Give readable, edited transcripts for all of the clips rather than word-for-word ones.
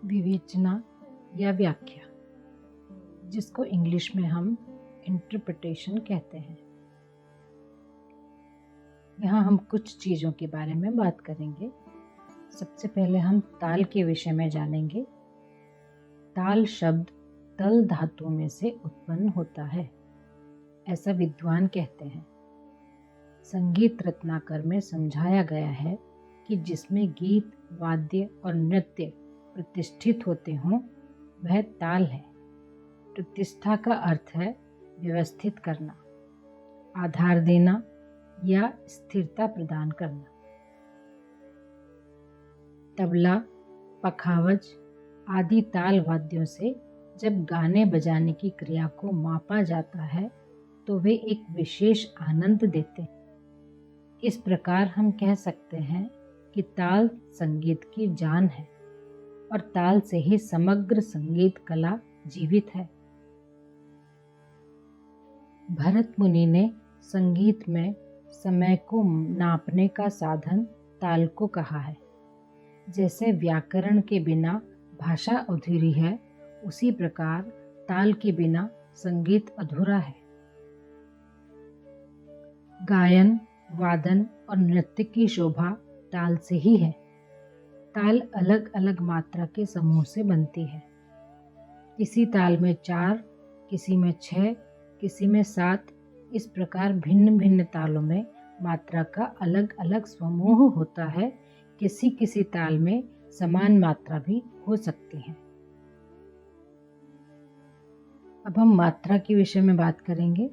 विवेचना या व्याख्या, जिसको इंग्लिश में हम इंटरप्रिटेशन कहते हैं। यहाँ हम कुछ चीज़ों के बारे में बात करेंगे। सबसे पहले हम ताल के विषय में जानेंगे। ताल शब्द तल धातु में से उत्पन्न होता है, ऐसा विद्वान कहते हैं। संगीत रत्नाकर में समझाया गया है कि जिसमें गीत, वाद्य और नृत्य प्रतिष्ठित होते हों वह ताल है। प्रतिष्ठा का अर्थ है व्यवस्थित करना, आधार देना या स्थिरता प्रदान करना। तबला, पखावज आदि ताल वाद्यों से जब गाने बजाने की क्रिया को मापा जाता है तो वे एक विशेष आनंद देते हैं। इस प्रकार हम कह सकते हैं कि ताल संगीत की जान है और ताल से ही समग्र संगीत कला जीवित है। भरत मुनि ने संगीत में समय को नापने का साधन ताल को कहा है। जैसे व्याकरण के बिना भाषा अधूरी है, उसी प्रकार ताल के बिना संगीत अधूरा है। गायन, वादन और नृत्य की शोभा ताल से ही है। ताल अलग अलग मात्रा के समूह से बनती है। किसी ताल में 4, किसी में 6, किसी में 7, इस प्रकार भिन्न भिन्न तालों में मात्रा का अलग अलग समूह होता है। किसी किसी ताल में समान मात्रा भी हो सकती है। अब हम मात्रा के विषय में बात करेंगे।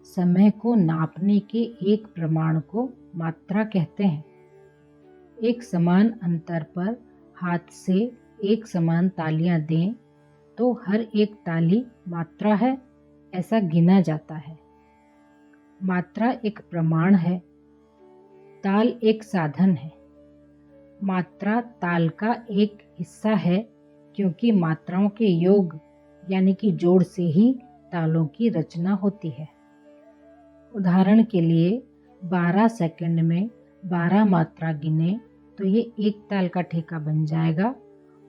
समय को नापने के एक प्रमाण को मात्रा कहते हैं। एक समान अंतर पर हाथ से एक समान तालियां दें तो हर एक ताली मात्रा है, ऐसा गिना जाता है। मात्रा एक प्रमाण है, ताल एक साधन है। मात्रा ताल का एक हिस्सा है, क्योंकि मात्राओं के योग यानी कि जोड़ से ही तालों की रचना होती है। उदाहरण के लिए 12 सेकंड में 12 मात्रा गिने तो ये एक ताल का ठेका बन जाएगा,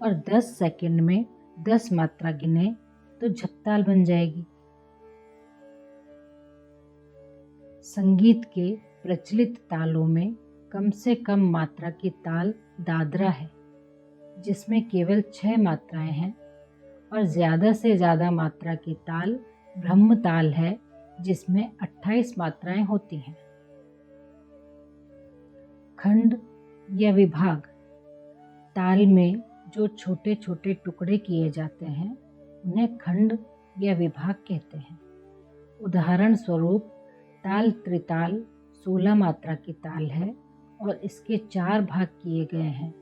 और 10 सेकंड में 10 मात्रा गिने तो झपताल बन जाएगी। संगीत के प्रचलित तालों में कम से कम मात्रा की ताल दादरा है, जिसमें केवल 6 मात्राएं हैं, और ज़्यादा से ज़्यादा मात्रा की ताल ब्रह्म ताल है, जिसमें 28 मात्राएं होती हैं। खंड या विभाग, ताल में जो छोटे छोटे टुकड़े किए जाते हैं उन्हें खंड या विभाग कहते हैं। उदाहरण स्वरूप ताल त्रिताल 16 मात्रा की ताल है और इसके 4 भाग किए गए हैं।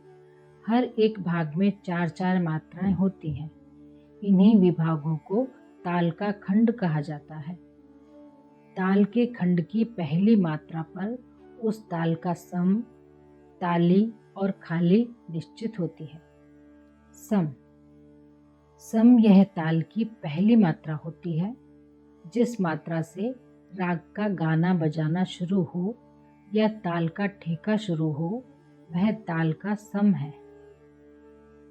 हर एक भाग में 4-4 मात्राएं होती हैं। इन्हीं विभागों को ताल का खंड कहा जाता है। ताल के खंड की पहली मात्रा पर उस ताल का सम, ताली और खाली निश्चित होती है। सम यह ताल की पहली मात्रा होती है। जिस मात्रा से राग का गाना बजाना शुरू हो या ताल का ठेका शुरू हो वह ताल का सम है।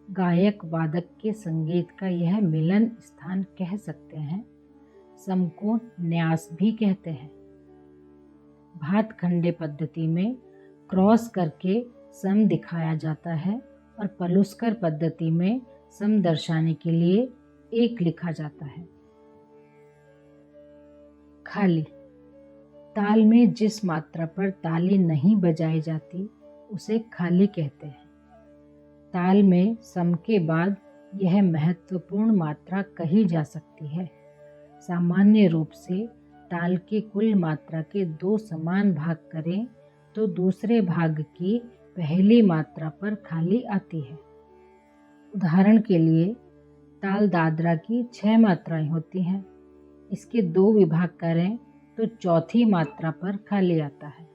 गायक वादक के संगीत का यह मिलन स्थान कह सकते हैं। सम को न्यास भी कहते हैं। भातखंडे पद्धति में क्रॉस करके सम दिखाया जाता है और पलुस्कर पद्धति में सम दर्शाने के लिए 1 लिखा जाता है। खाली, ताल में जिस मात्रा पर ताली नहीं बजाई जाती उसे खाली कहते हैं। ताल में सम के बाद यह महत्वपूर्ण मात्रा कही जा सकती है। सामान्य रूप से ताल के कुल मात्रा के 2 समान भाग करें तो दूसरे भाग की पहली मात्रा पर खाली आती है। उदाहरण के लिए ताल दादरा की 6 मात्राएं होती हैं। इसके 2 विभाग करें तो चौथी मात्रा पर खाली आता है।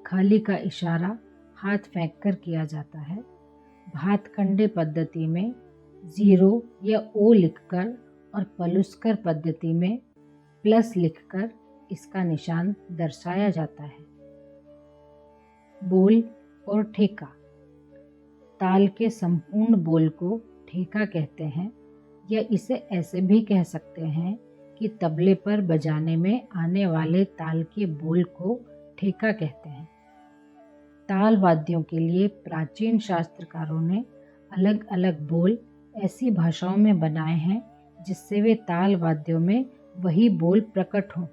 खाली का इशारा हाथ फेंक कर किया जाता है। भातखंडे पद्धति में 0 या O लिखकर और पलुस्कर पद्धति में प्लस लिखकर इसका निशान दर्शाया जाता है। बोल और ठेका, ताल के संपूर्ण बोल को ठेका कहते हैं, या इसे ऐसे भी कह सकते हैं कि तबले पर बजाने में आने वाले ताल के बोल को ठेका कहते हैं। ताल वाद्यों के लिए प्राचीन शास्त्रकारों ने अलग अलग बोल ऐसी भाषाओं में बनाए हैं जिससे वे ताल वाद्यों में वही बोल प्रकट हों।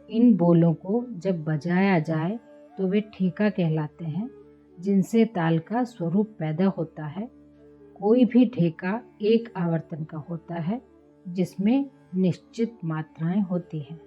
इन बोलों को जब बजाया जाए तो वे ठेका कहलाते हैं, जिनसे ताल का स्वरूप पैदा होता है। कोई भी ठेका एक आवर्तन का होता है जिसमें निश्चित मात्राएं होती हैं।